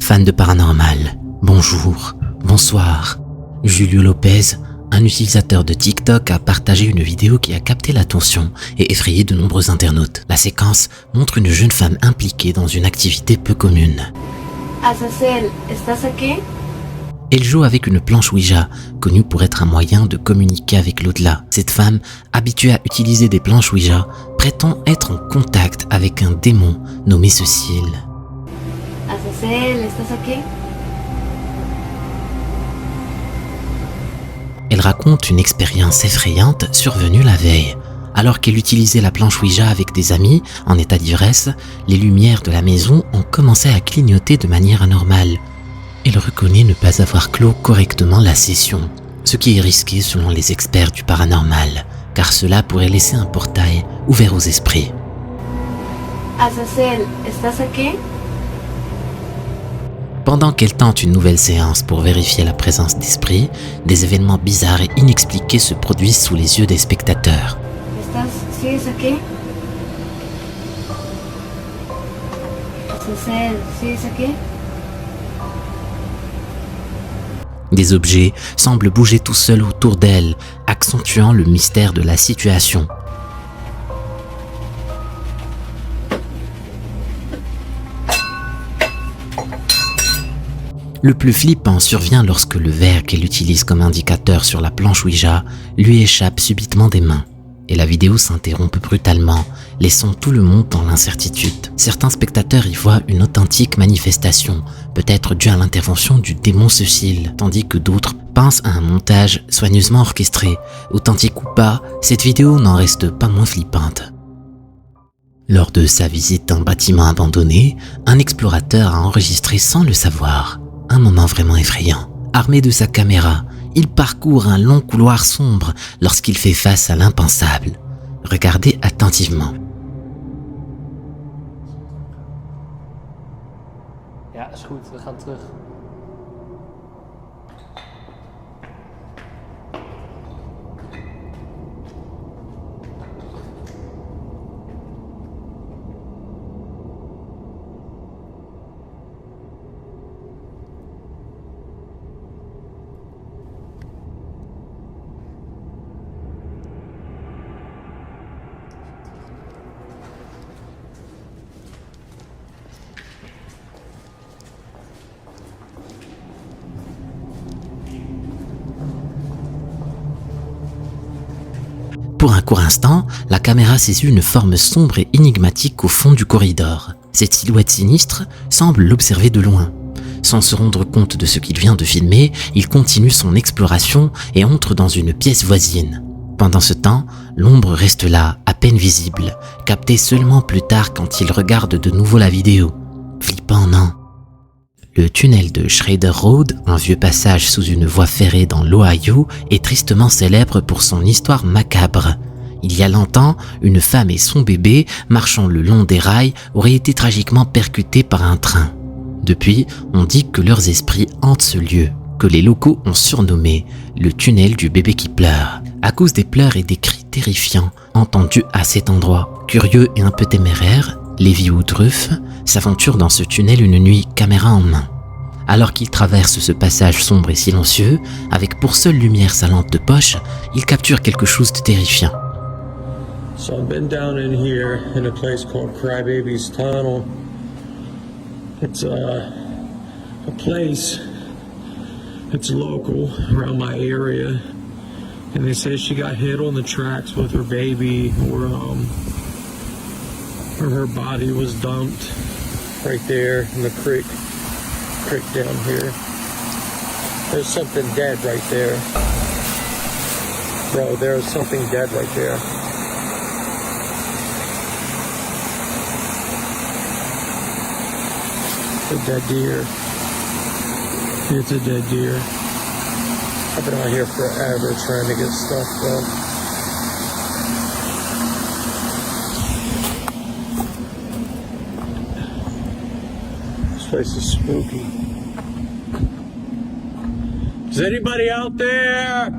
Fan de paranormal, bonjour, bonsoir. Julio Lopez, un utilisateur de TikTok, a partagé une vidéo qui a capté l'attention et effrayé de nombreux internautes. La séquence montre une jeune femme impliquée dans une activité peu commune. Azazel, ¿estás aquí? Elle joue avec une planche Ouija, connue pour être un moyen de communiquer avec l'au-delà. Cette femme, habituée à utiliser des planches Ouija, prétend être en contact avec un démon nommé Cécile. Azazel, ¿estás aquí? Elle raconte une expérience effrayante survenue la veille. Alors qu'elle utilisait la planche Ouija avec des amis en état d'ivresse, les lumières de la maison ont commencé à clignoter de manière anormale. Elle reconnaît ne pas avoir clos correctement la session, ce qui est risqué selon les experts du paranormal, car cela pourrait laisser un portail ouvert aux esprits. Azazel, ¿estás aquí? Pendant qu'elle tente une nouvelle séance pour vérifier la présence d'esprits, des événements bizarres et inexpliqués se produisent sous les yeux des spectateurs. ¿Sigues aquí? Azazel, ¿sigues aquí? Des objets semblent bouger tout seuls autour d'elle, accentuant le mystère de la situation. Le plus flippant survient lorsque le verre qu'elle utilise comme indicateur sur la planche Ouija lui échappe subitement des mains. Et la vidéo s'interrompt brutalement, laissant tout le monde dans l'incertitude. Certains spectateurs y voient une authentique manifestation, peut-être due à l'intervention du démon Cécile, tandis que d'autres pensent à un montage soigneusement orchestré. Authentique ou pas, cette vidéo n'en reste pas moins flippante. Lors de sa visite d'un bâtiment abandonné, un explorateur a enregistré sans le savoir un moment vraiment effrayant. Armé de sa caméra, il parcourt un long couloir sombre lorsqu'il fait face à l'impensable. Regardez attentivement. Ja, is goed. We gaan terug. Pour un court instant, la caméra saisit une forme sombre et énigmatique au fond du corridor. Cette silhouette sinistre semble l'observer de loin. Sans se rendre compte de ce qu'il vient de filmer, il continue son exploration et entre dans une pièce voisine. Pendant ce temps, l'ombre reste là, à peine visible, captée seulement plus tard quand il regarde de nouveau la vidéo. Flippant, non? Le tunnel de Schrader Road, un vieux passage sous une voie ferrée dans l'Ohio, est tristement célèbre pour son histoire macabre. Il y a longtemps, une femme et son bébé, marchant le long des rails, auraient été tragiquement percutés par un train. Depuis, on dit que leurs esprits hantent ce lieu, que les locaux ont surnommé le tunnel du bébé qui pleure, à cause des pleurs et des cris terrifiants entendus à cet endroit. Curieux et un peu téméraire, Levi Woodruff s'aventure dans ce tunnel une nuit, caméra en main. Alors qu'il traverse ce passage sombre et silencieux, avec pour seule lumière sa lampe de poche, il capture quelque chose de terrifiant. So I've been down in here in a place called Crybaby's Tunnel. It's a place that's local around my area, and they say she got hit on the tracks with her baby, or her body was dumped right there in the creek down here. There's something dead right there. Bro, there's something dead right there. It's a dead deer. It's a dead deer. I've been out here forever trying to get stuff done. This place is spooky. Is anybody out there?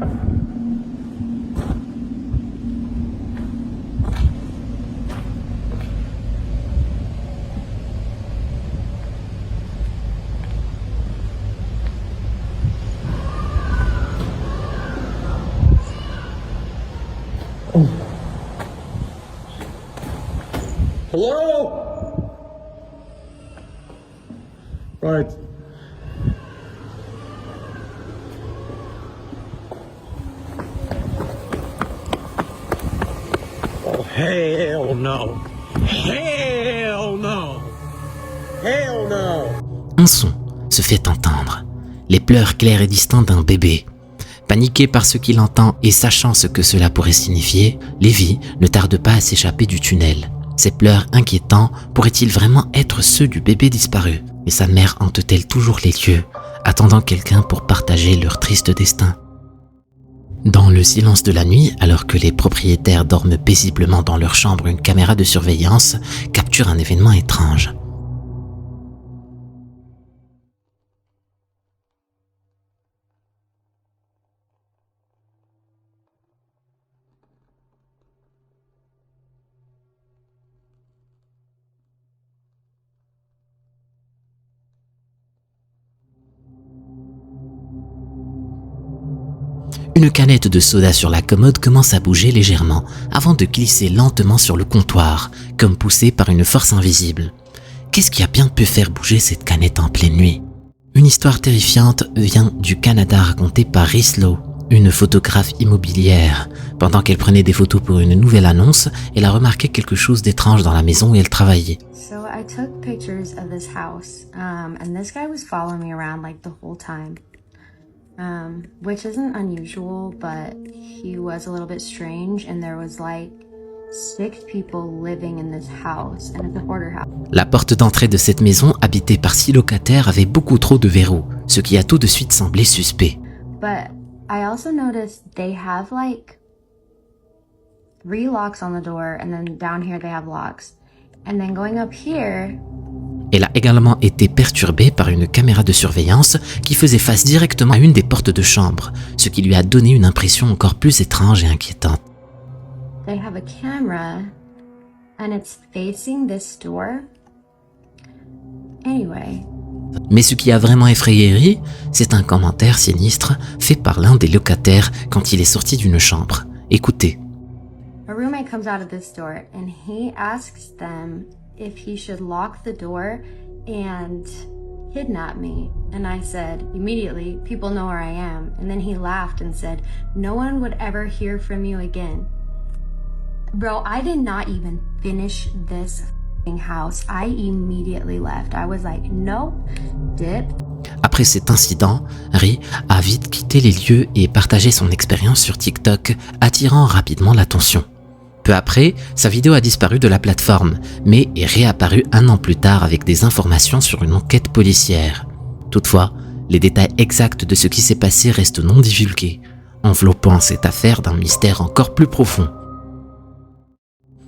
Hello? Right. Oh, hell no. Hell no. Hell no. Un son se fait entendre, les pleurs clairs et distincts d'un bébé. Paniqué par ce qu'il entend et sachant ce que cela pourrait signifier, Levi ne tarde pas à s'échapper du tunnel. Ces pleurs inquiétants pourraient-ils vraiment être ceux du bébé disparu? Et sa mère hante-t-elle toujours les lieux, attendant quelqu'un pour partager leur triste destin? Dans le silence de la nuit, alors que les propriétaires dorment paisiblement dans leur chambre, une caméra de surveillance capture un événement étrange. Une canette de soda sur la commode commence à bouger légèrement avant de glisser lentement sur le comptoir, comme poussée par une force invisible. Qu'est-ce qui a bien pu faire bouger cette canette en pleine nuit? Une histoire terrifiante vient du Canada racontée par Rhys Lowe, une photographe immobilière. Pendant qu'elle prenait des photos pour une nouvelle annonce, elle a remarqué quelque chose d'étrange dans la maison où elle travaillait. So I took pictures of this house, and this guy was following me around like the whole time. Which isn't unusual, but he was a little bit strange, and there was like 6 people living in this house, and it's a hoarder house. La porte d'entrée de cette maison, habitée par 6 locataires, avait beaucoup trop de verrous, ce qui a tout de suite semblé suspect. But I also noticed they have like 3 locks on the door, and then down here they have locks. And then going up here... Elle a également été perturbée par une caméra de surveillance qui faisait face directement à une des portes de chambre, ce qui lui a donné une impression encore plus étrange et inquiétante. They have a camera and it's facing this door. Anyway. Mais ce qui a vraiment effrayé Ri, c'est un commentaire sinistre fait par l'un des locataires quand il est sorti d'une chambre. Écoutez. A roommate comes out of this door and he asks them if he should lock the door and kidnap me. And I said, immediately, people know where I am. And then he laughed and said, no one would ever hear from you again. Bro, I did not even finish this house. I immediately left. I was like, nope, dip. Après cet incident, Ri a vite quitté les lieux et partagé son expérience sur TikTok, attirant rapidement l'attention. Peu après, sa vidéo a disparu de la plateforme, mais est réapparue un an plus tard avec des informations sur une enquête policière. Toutefois, les détails exacts de ce qui s'est passé restent non divulgués, enveloppant cette affaire d'un mystère encore plus profond.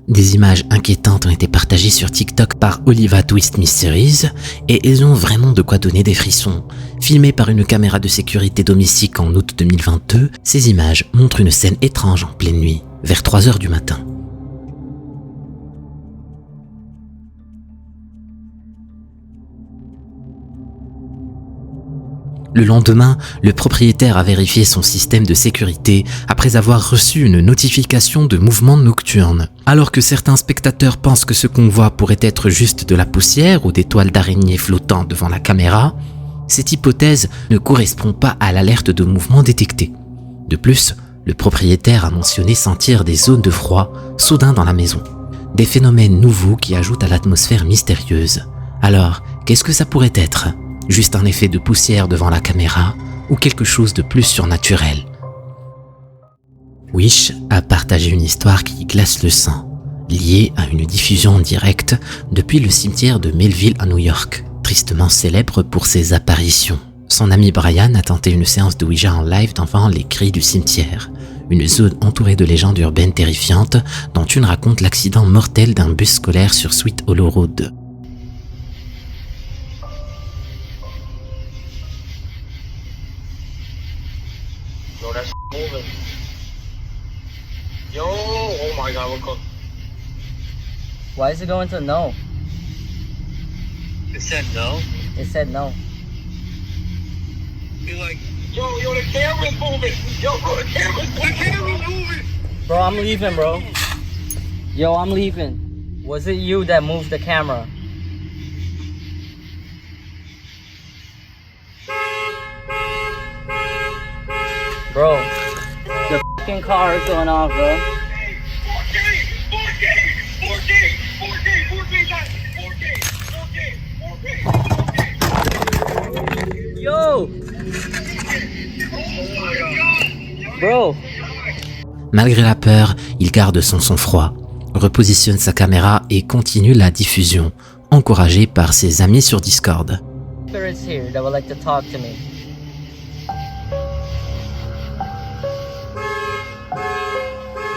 Des images inquiétantes ont été partagées sur TikTok par Oliva Twist Mysteries et elles ont vraiment de quoi donner des frissons. Filmées par une caméra de sécurité domestique en août 2022, ces images montrent une scène étrange en pleine nuit, vers 3h du matin. Le lendemain, le propriétaire a vérifié son système de sécurité après avoir reçu une notification de mouvement nocturne. Alors que certains spectateurs pensent que ce qu'on voit pourrait être juste de la poussière ou des toiles d'araignée flottant devant la caméra, cette hypothèse ne correspond pas à l'alerte de mouvement détectée. De plus, le propriétaire a mentionné sentir des zones de froid soudain dans la maison. Des phénomènes nouveaux qui ajoutent à l'atmosphère mystérieuse. Alors, qu'est-ce que ça pourrait être ? Juste un effet de poussière devant la caméra ou quelque chose de plus surnaturel? Wish a partagé une histoire qui glace le sang, liée à une diffusion en direct depuis le cimetière de Melville à New York, tristement célèbre pour ses apparitions. Son ami Brian a tenté une séance de Ouija en live devant les cris du cimetière, une zone entourée de légendes urbaines terrifiantes dont une raconte l'accident mortel d'un bus scolaire sur Sweet Hollow Road. Yo, that's moving. Yo, oh my god, we're close. Why is it going to no? It said no. It said no. Be like, yo, the camera's moving. Yo, bro, the camera's moving. Bro, I'm leaving, bro. Yo, I'm leaving. Was it you that moved the camera? Bro, the fucking car is going off, bro. 4K. Yo! Bro! Malgré la peur, il garde son sang-froid, repositionne sa caméra et continue la diffusion, encouragé par ses amis sur Discord. Spirits here that would like to talk to me.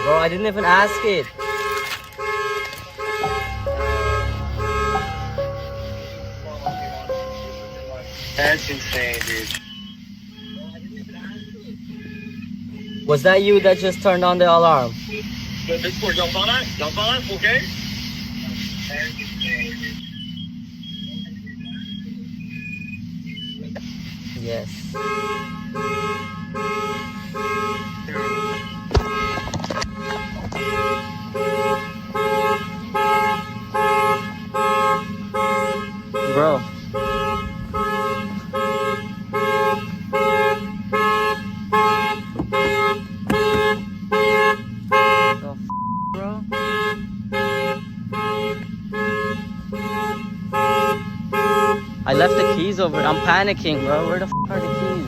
Bro, I didn't even ask it. That's insane, dude. Was that you that just turned on the alarm? Jump on it, okay? Yes. Bro. Bro. I left the keys over. I'm panicking, bro. Where the are the keys?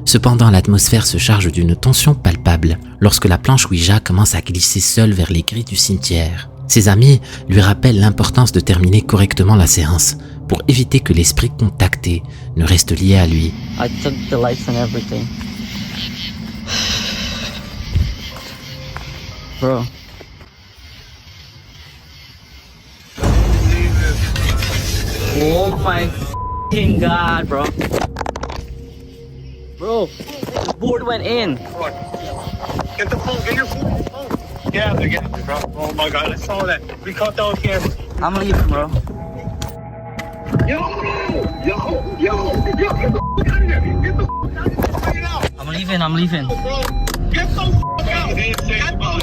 Cependant, l'atmosphère se charge d'une tension palpable lorsque la planche Ouija commence à glisser seule vers les grilles du cimetière. Ses amis lui rappellent l'importance de terminer correctement la séance pour éviter que l'esprit contacté ne reste lié à lui. I took the lights and everything. Bro. Oh my f***ing god, bro. Bro, the board went in. Get the phone, get your phone. Get out there, bro. Oh my god, I saw that. We caught that on camera. I'm leaving, bro. Yo, get the f*** out of here. Get the f*** out of here right now. I'm leaving. Bro, get the f*** out. Get the f*** out.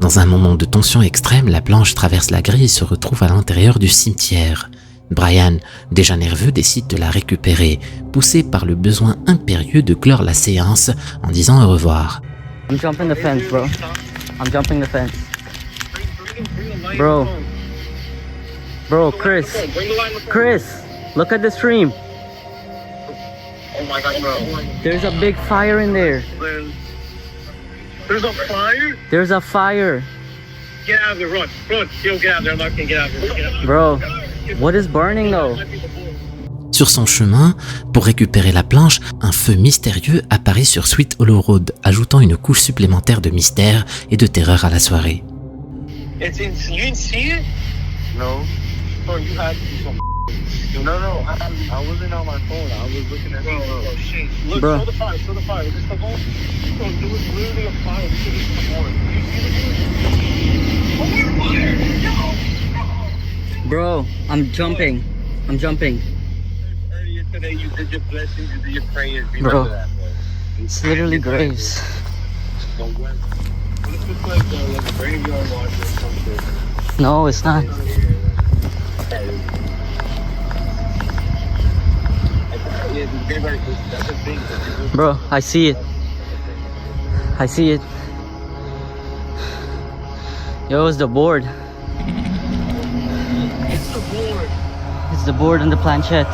Dans un moment de tension extrême, la planche traverse la grille et se retrouve à l'intérieur du cimetière. Brian, déjà nerveux, décide de la récupérer, poussé par le besoin impérieux de clore la séance en disant au revoir. I'm jumping the fence, bro. I'm jumping the fence. Bro. Bro, Chris. Chris, look at the stream. Oh my god, bro. There's a big fire in there. There's a fire? There's a fire. Get out of there, run. Yo, get out of there. I'm not gonna get out of there. Get out. Bro, what is burning though? Sur son chemin, pour récupérer la planche, un feu mystérieux apparaît sur Sweet Hollow Road, ajoutant une couche supplémentaire de mystère et de terreur à la soirée. You didn't see it? No. Bro, you had No, I wasn't on my phone. I was looking at oh shit. Look, bro. Show the fire. Is this the hole? Bro, there was literally a fire. We should have come on. Oh, fire! Bro, I'm jumping. Earlier today, you did your blessings, you did your prayers. Bro, Remember that, bro. it's literally graves. Don't win. What if it's like a graveyard watch or something? No, it's not. Bro, I see it. Yo, it's the board. It's the board and the planchette.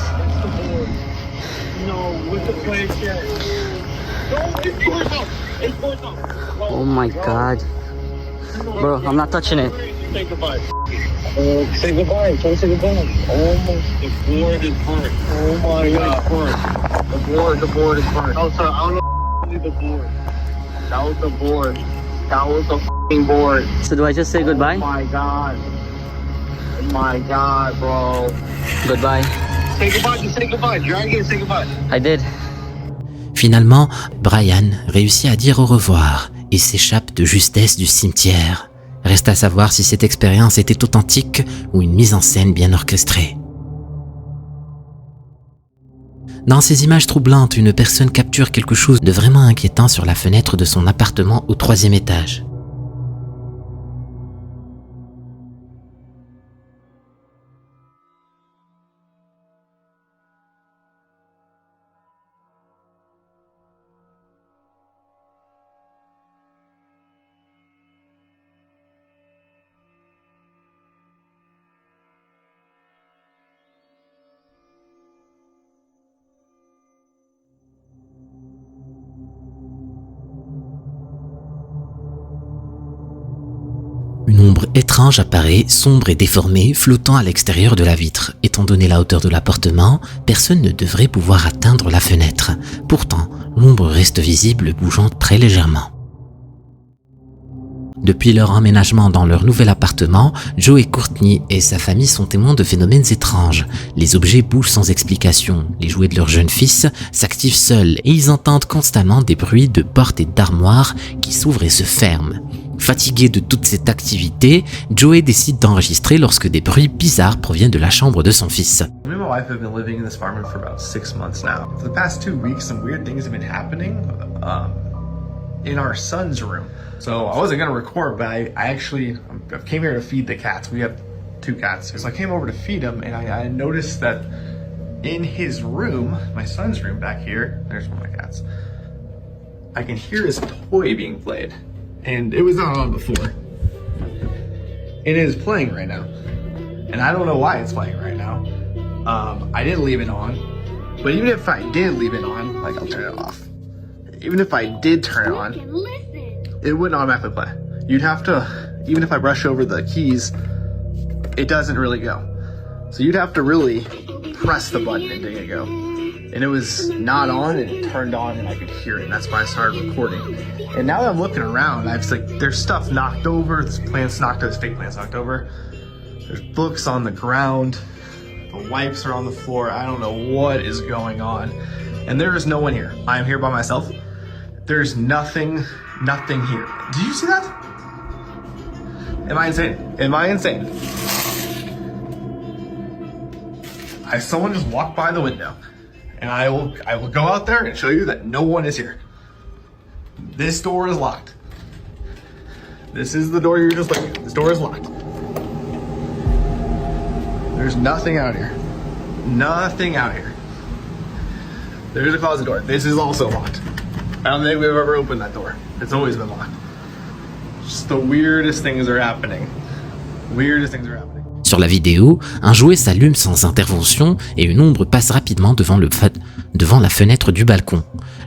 No, with the planchette. No, Oh my god. Bro, I'm not touching it. Say goodbye. Say goodbye. Try to say goodbye. Oh, the board is burnt. Oh my god. The board is burnt. Oh, sorry. I don't know the board. That was the board. That was the f***ing board. So do I just say goodbye? Oh my god. Oh my god, bro. Goodbye. Say goodbye. Just say goodbye. Drag it. Say goodbye. I did. Finalement, Brian réussit à dire au revoir et s'échappe de justesse du cimetière. Reste à savoir si cette expérience était authentique ou une mise en scène bien orchestrée. Dans ces images troublantes, une personne capture quelque chose de vraiment inquiétant sur la fenêtre de son appartement au 3e étage. une ombre étrange apparaît, sombre et déformée, flottant à l'extérieur de la vitre. Étant donné la hauteur de l'appartement, personne ne devrait pouvoir atteindre la fenêtre. Pourtant, l'ombre reste visible, bougeant très légèrement. Depuis leur emménagement dans leur nouvel appartement, Joe et Courtney et sa famille sont témoins de phénomènes étranges. Les objets bougent sans explication, les jouets de leur jeune fils s'activent seuls et ils entendent constamment des bruits de portes et d'armoires qui s'ouvrent et se ferment. Fatigué de toute cette activité, Joey décide d'enregistrer lorsque des bruits bizarres proviennent de la chambre de son fils. Me and my wife have been living in this apartment for about 6 months now. For the past 2 weeks, some weird things have been happening in our son's room. So I wasn't gonna record, but I came here to feed the cats. We have 2 cats. So I came over to feed them, and I noticed that in his room, my son's room back here, there's one of my cats, I can hear his toy being played. And it was not on before. It is playing right now. And I don't know why it's playing right now. I didn't leave it on. But even if I did leave it on, like I'll turn it off. Even if I did turn it on, it wouldn't automatically play. You'd have to, even if I brush over the keys, it doesn't really go. So you'd have to really press the button and make it go. And it was not on, and it turned on, and I could hear it. And that's why I started recording. And now that I'm looking around, I was like, there's stuff knocked over. There's plants knocked over. There's fake plants knocked over. There's books on the ground. The wipes are on the floor. I don't know what is going on. And there is no one here. I am here by myself. There's nothing here. Do you see that? Am I insane? Am I insane? Someone just walked by the window. And I will go out there and show you that no one is here. This door is locked. This is the door you're just looking at. This door is locked. There's nothing out here. Nothing out here. There's a closet door. This is also locked. I don't think we've ever opened that door. It's always been locked. Just the weirdest things are happening. Weirdest things are happening. Sur la vidéo, un jouet s'allume sans intervention et une ombre passe rapidement devant la fenêtre du balcon.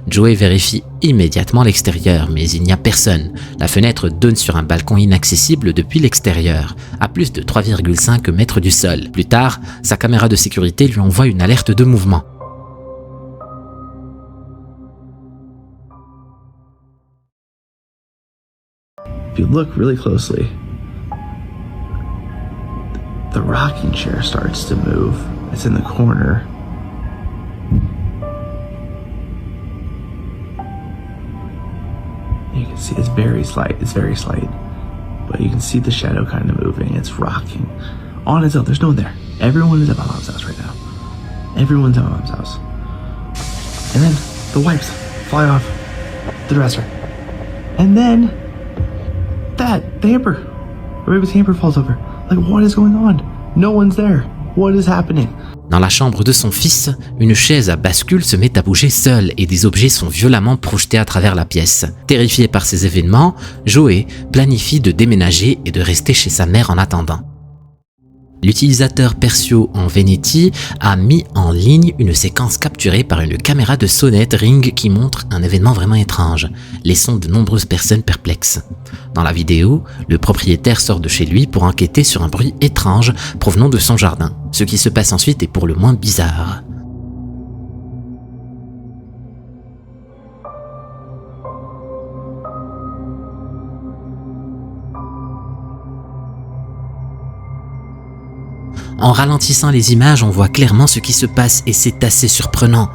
Joey vérifie immédiatement l'extérieur, mais il n'y a personne. La fenêtre donne sur un balcon inaccessible depuis l'extérieur, à plus de 3,5 mètres du sol. Plus tard, sa caméra de sécurité lui envoie une alerte de mouvement. If you look really closely, the rocking chair starts to move. It's in the corner. You can see it's very slight, but you can see the shadow kind of moving. It's rocking on its own. There's no one there. Everyone is at my mom's house right now. Everyone's at my mom's house. And then the wipes fly off the dresser. And then the baby's hamper falls over. Like, what is going on? No one's there. What is happening? Dans la chambre de son fils, une chaise à bascule se met à bouger seule et des objets sont violemment projetés à travers la pièce. Terrifié par ces événements, Joey planifie de déménager et de rester chez sa mère en attendant. L'utilisateur Persio en Venetie a mis en ligne une séquence capturée par une caméra de sonnette Ring qui montre un événement vraiment étrange, laissant de nombreuses personnes perplexes. Dans la vidéo, le propriétaire sort de chez lui pour enquêter sur un bruit étrange provenant de son jardin. Ce qui se passe ensuite est pour le moins bizarre. En ralentissant les images, on voit clairement ce qui se passe et c'est assez surprenant.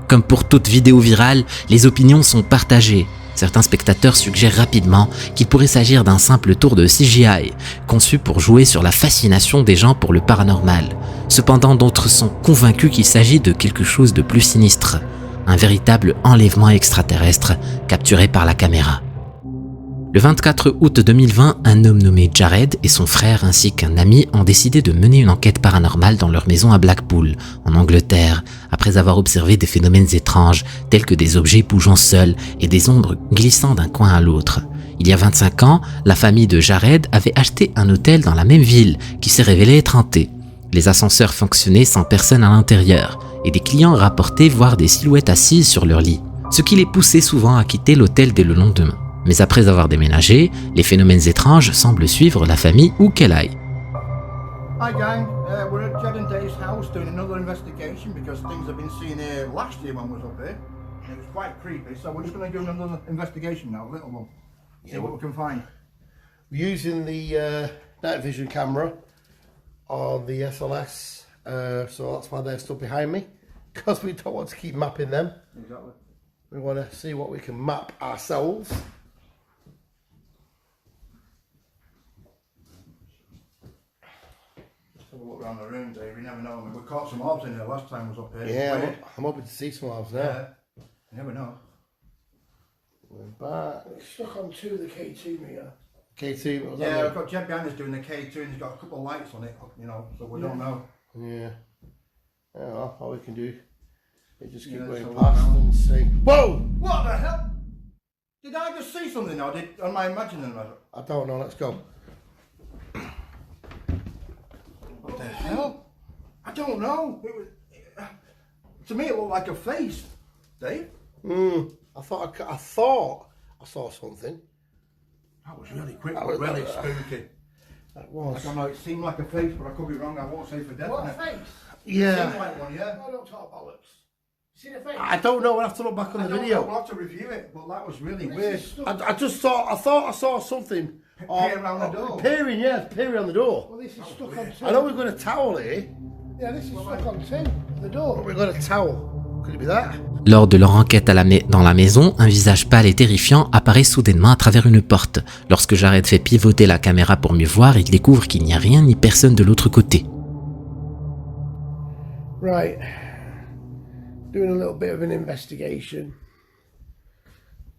Comme pour toute vidéo virale, les opinions sont partagées. Certains spectateurs suggèrent rapidement qu'il pourrait s'agir d'un simple tour de CGI, conçu pour jouer sur la fascination des gens pour le paranormal. Cependant, d'autres sont convaincus qu'il s'agit de quelque chose de plus sinistre. Un véritable enlèvement extraterrestre capturé par la caméra. Le 24 août 2020, un homme nommé Jared et son frère ainsi qu'un ami ont décidé de mener une enquête paranormale dans leur maison à Blackpool, en Angleterre, après avoir observé des phénomènes étranges tels que des objets bougeant seuls et des ombres glissant d'un coin à l'autre. Il y a 25 ans, la famille de Jared avait acheté un hôtel dans la même ville qui s'est révélé être hanté. Les ascenseurs fonctionnaient sans personne à l'intérieur. et des clients rapportaient voir des silhouettes assises sur leur lit, ce qui les poussait souvent à quitter l'hôtel dès le lendemain. Mais après avoir déménagé, les phénomènes étranges sembled suivre la famille où qu'elle aille. Hi gang, we're at Jed and Dave's house doing another investigation because things have been seen here last year when we was up here. And it was quite creepy, so we're just going to do another investigation now, a little one. See what we can find. We're using the night vision camera on the SLS, so that's why they're stood behind me, because we don't want to keep mapping them. Exactly. We want to see what we can map ourselves. Have a look around the room, Dave. You never know. We caught some orbs in here last time we was up here. Yeah, I'm hoping to see some orbs there. Yeah. You never know. We're back. It's stuck on two of the K2 meter. K2, what was that? Yeah, we've got Jed behind us doing the K2 and he's got a couple of lights on it, you know, so we don't know. Yeah. Yeah, well, all we can do is just keep Yeah, going so past and see. Whoa! What the hell? Did I just see something or am I imagining that? I don't know, let's go. What the hell? I don't know. It was, to me, it looked like a face, Dave. I thought I saw something. That was really quick, That was- really spooky. That I was. don't know, it seemed like a face, but I could be wrong. I won't say for definite. What a face? Yeah. Seemed like one, yeah. I don't talk bollocks. You seen a face? I don't know. We'll have to look back on the I don't video. know, we'll have to review it, but that was really weird. I thought I saw something. Peer around the door. Peering, yeah, peering on the door. Well, this is stuck on two. I know we've got a towel here, Yeah, this is stuck on two. The door. but we've got a towel. Could it be that? Lors de leur enquête dans la maison, un visage pâle et terrifiant apparaît soudainement à travers une porte. Lorsque Jared fait pivoter la caméra pour mieux voir, il découvre qu'il n'y a rien ni personne de l'autre côté. Right. Doing a little bit of an investigation.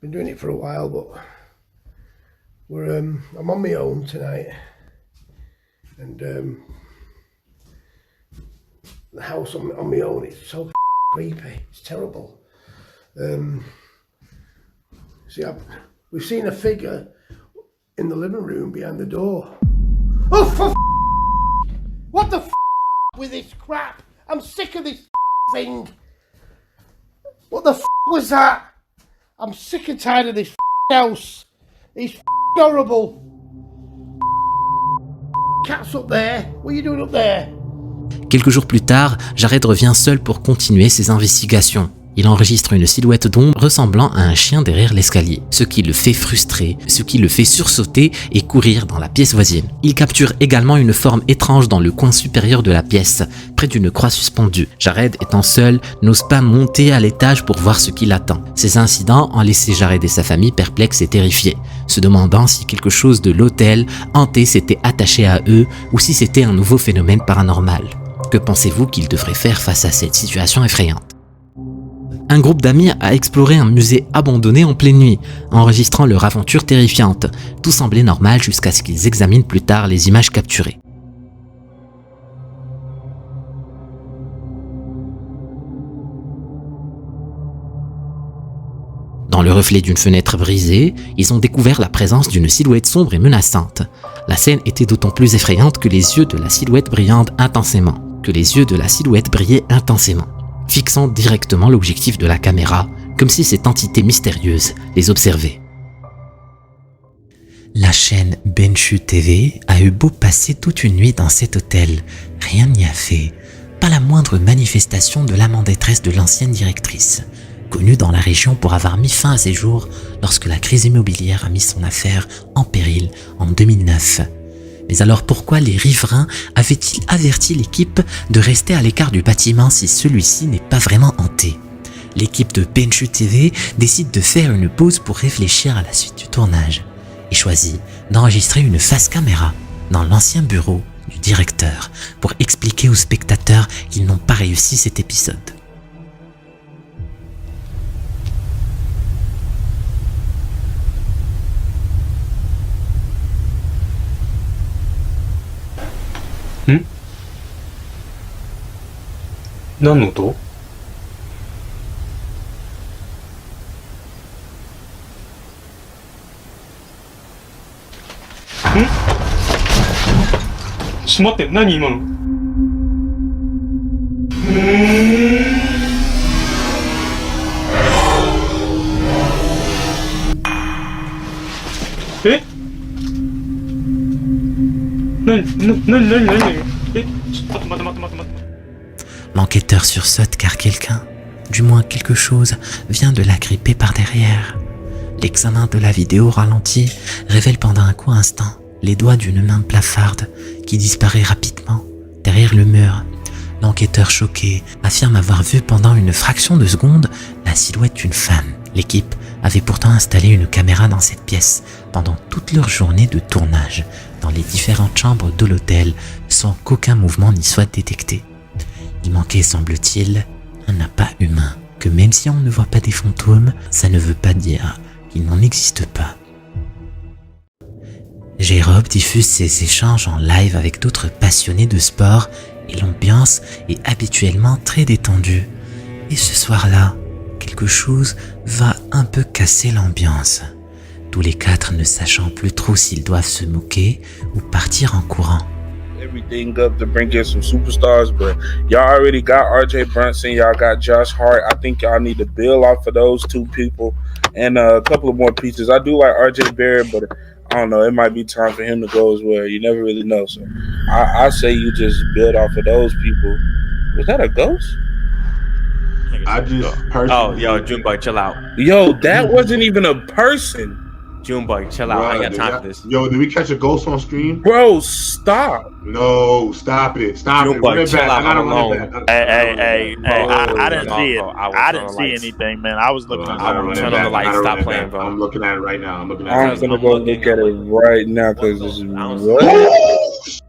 Been doing it for a while, but I'm on my own tonight, and the house on my own, it's so creepy. It's terrible. We've seen a figure in the living room behind the door. Oh, for what the with this crap? I'm sick of this thing. What the was that? I'm sick and tired of this house. It's horrible. Cat's up there. What are you doing up there? Quelques jours plus tard, Jared revient seul pour continuer ses investigations. Il enregistre une silhouette d'ombre ressemblant à un chien derrière l'escalier, ce qui le fait frustrer, ce qui le fait sursauter et courir dans la pièce voisine. Il capture également une forme étrange dans le coin supérieur de la pièce, près d'une croix suspendue. Jared, étant seul, n'ose pas monter à l'étage pour voir ce qui l'attend. Ces incidents ont laissé Jared et sa famille perplexes et terrifiés, se demandant si quelque chose de l'hôtel hanté s'était attaché à eux ou si c'était un nouveau phénomène paranormal. Que pensez-vous qu'ils devraient faire face à cette situation effrayante? Un groupe d'amis a exploré un musée abandonné en pleine nuit, enregistrant leur aventure terrifiante. Tout semblait normal jusqu'à ce qu'ils examinent plus tard les images capturées. Dans le reflet d'une fenêtre brisée, ils ont découvert la présence d'une silhouette sombre et menaçante. La scène était d'autant plus effrayante que les yeux de la silhouette brillaient intensément. Fixant directement l'objectif de la caméra, comme si cette entité mystérieuse les observait. La chaîne Benchu TV a eu beau passer toute une nuit dans cet hôtel, rien n'y a fait, pas la moindre manifestation de l'amant détresse de l'ancienne directrice, connue dans la région pour avoir mis fin à ses jours lorsque la crise immobilière a mis son affaire en péril en 2009. Mais alors pourquoi les riverains avaient-ils averti l'équipe de rester à l'écart du bâtiment si celui-ci n'est pas vraiment hanté? L'équipe de Benchu TV décide de faire une pause pour réfléchir à la suite du tournage et choisit d'enregistrer une face caméra dans l'ancien bureau du directeur pour expliquer aux spectateurs qu'ils n'ont pas réussi cet épisode. Nanoto? Shimate, nani imano? L'enquêteur sursaute car quelqu'un, du moins quelque chose, vient de l'agripper par derrière. L'examen de la vidéo ralenti révèle pendant un court instant les doigts d'une main blafarde qui disparaît rapidement derrière le mur. L'enquêteur choqué affirme avoir vu pendant une fraction de seconde la silhouette d'une femme. L'équipe avait pourtant installé une caméra dans cette pièce pendant toute leur journée de tournage dans les différentes chambres de l'hôtel sans qu'aucun mouvement n'y soit détecté. Il manquait, semble-t-il, un appât humain, que même si on ne voit pas des fantômes, ça ne veut pas dire qu'il n'en existe pas. J-Rob diffuse ses échanges en live avec d'autres passionnés de sport et l'ambiance est habituellement très détendue. Et ce soir-là, quelque chose va un peu casser l'ambiance. Tous les quatre ne sachant plus trop s'ils doivent se moquer ou partir en courant. Everything up to bring in some superstars, but y'all already got RJ Brunson, y'all got Josh Hart. I think y'all need to build off of those two people and a couple of more pieces. I do like RJ Barrett, but I don't know, it might be time for him to go as well. You never really know. So I say you just build off of those people. Was that a ghost? I just personally... Oh, yo, Junebug, chill out. Yo, that wasn't even a person. Junebug, chill out. I ain't got time for this. Yo, did we catch a ghost on screen? Bro, stop. No, stop it. Stop Junebug, it. Chill out. I I'm alone. Hey, I didn't see it. I didn't see anything, man. I was looking at it. Turn on the lights. Stop playing, bro. I'm looking at it right now. I'm gonna go look at it right now because this is what?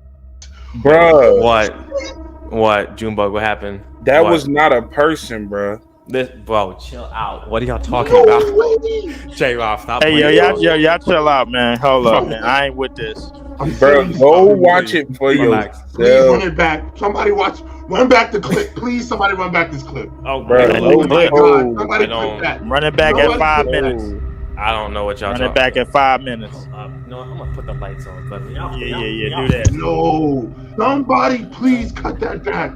Bro. What? Junebug, what happened? That was not a person, bro. Bro, chill out. What are y'all talking about? J-Rob, stop. Hey, y'all chill out, man. Hold up, man. I ain't with this. Bro, go watch it for yourself. Please run it back. Somebody run back the clip. Please, somebody run back this clip. Oh, bro. Somebody clip that. Run it back at 5 minutes. I don't know what y'all talking about. Run it back at 5 minutes. No, I'm gonna put the lights on. But yeah, do that. No. Somebody please cut that back.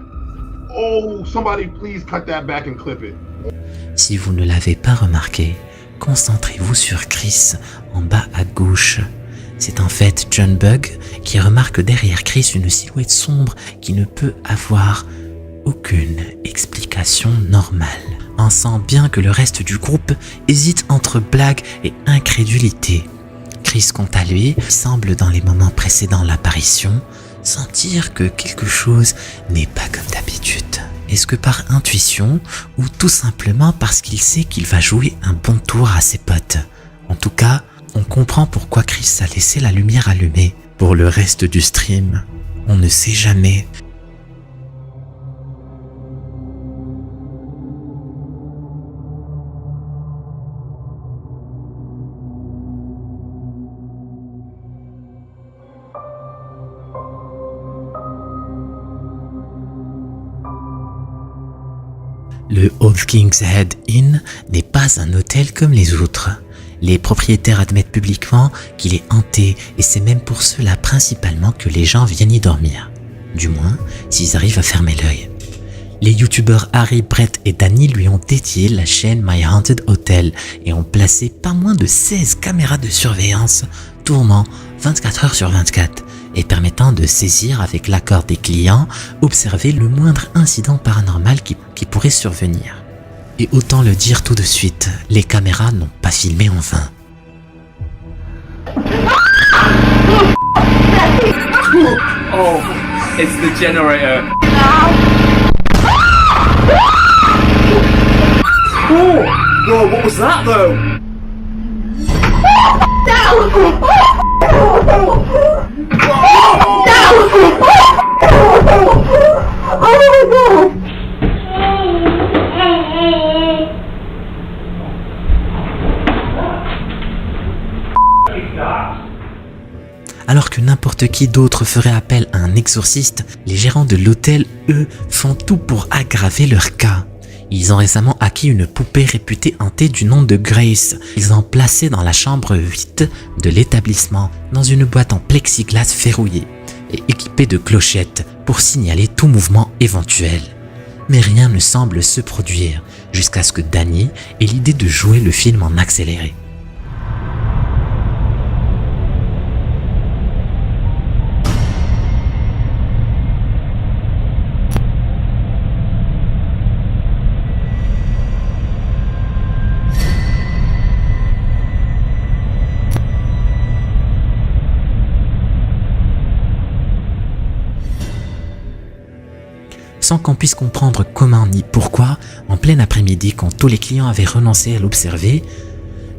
Oh, somebody please cut that back and clip it. Si vous ne l'avez pas remarqué, concentrez-vous sur Chris en bas à gauche. C'est en fait John Bug qui remarque derrière Chris une silhouette sombre qui ne peut avoir aucune explication normale. On sent bien que le reste du groupe hésite entre blague et incrédulité. Chris, quant à lui, semble dans les moments précédant l'apparition sentir que quelque chose n'est pas comme d'habitude. Est-ce que par intuition ou tout simplement parce qu'il sait qu'il va jouer un bon tour à ses potes? En tout cas, on comprend pourquoi Chris a laissé la lumière allumée. Pour le reste du stream, on ne sait jamais. Le Old King's Head Inn n'est pas un hôtel comme les autres. Les propriétaires admettent publiquement qu'il est hanté et c'est même pour cela principalement que les gens viennent y dormir. Du moins, s'ils arrivent à fermer l'œil. Les youtubeurs Harry, Brett et Danny lui ont dédié la chaîne My Haunted Hotel et ont placé pas moins de 16 caméras de surveillance tournant 24 heures sur 24 et permettant de saisir avec l'accord des clients, observer le moindre incident paranormal qui pourrait survenir. Et autant le dire tout de suite, les caméras n'ont pas filmé en vain. Oh, it's the generator. Oh, whoa, what was that though? Alors que n'importe qui d'autre ferait appel à un exorciste, les gérants de l'hôtel, eux, font tout pour aggraver leur cas. Ils ont récemment acquis une poupée réputée hantée du nom de Grace. Ils l'ont placée dans la chambre 8 de l'établissement, dans une boîte en plexiglas verrouillée et équipée de clochettes pour signaler tout mouvement éventuel. Mais rien ne semble se produire jusqu'à ce que Danny ait l'idée de jouer le film en accéléré. sans qu'on puisse comprendre comment ni pourquoi, en plein après-midi quand tous les clients avaient renoncé à l'observer,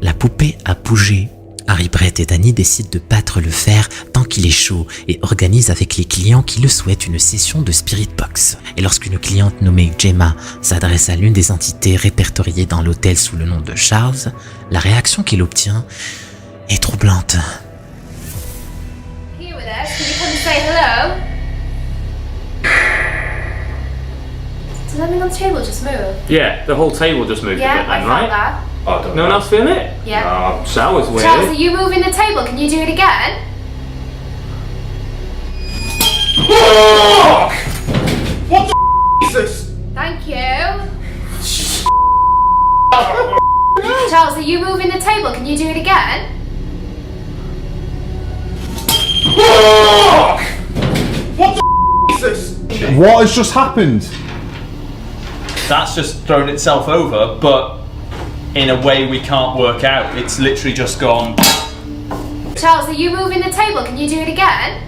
la poupée a bougé. Harry, Brett et Danny décident de battre le fer tant qu'il est chaud et organisent avec les clients qui le souhaitent une session de Spirit Box. Et lorsqu'une cliente nommée Gemma s'adresse à l'une des entités répertoriées dans l'hôtel sous le nom de Charles, la réaction qu'il obtient est troublante. Here with us, can you come and say hello? Does something on the table just move? Yeah, the whole table just moved a Yeah, bit I then, felt right? that. I don't know. No one else feeling it? Yeah. That was weird. Charles, are you moving the table? Can you do it again? Fuck! What the is this? Thank you. Charles, are you moving the table? Can you do it again? Fuck! What the is this? What has just happened? That's just thrown itself over, but in a way we can't work out. It's literally just gone. Charles, are you moving the table? Can you do it again?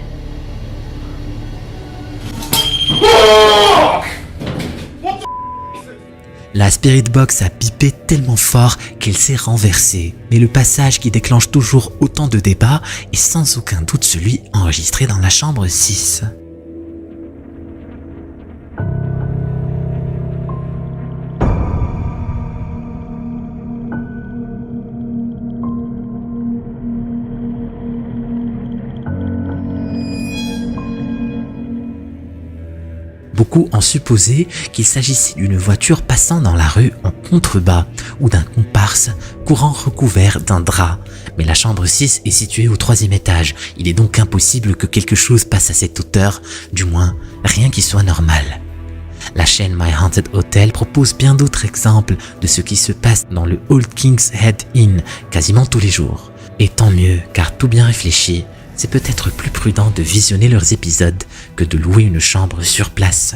La Spirit Box a pipé tellement fort qu'elle s'est renversée. Mais le passage qui déclenche toujours autant de débats est sans aucun doute celui enregistré dans la chambre 6. Beaucoup ont supposé qu'il s'agissait d'une voiture passant dans la rue en contrebas ou d'un comparse courant recouvert d'un drap. Mais la chambre 6 est située au 3e étage. Il est donc impossible que quelque chose passe à cette hauteur, du moins rien qui soit normal. La chaîne My Haunted Hotel propose bien d'autres exemples de ce qui se passe dans le Old King's Head Inn quasiment tous les jours. Et tant mieux, car tout bien réfléchi, c'est peut-être plus prudent de visionner leurs épisodes que de louer une chambre sur place.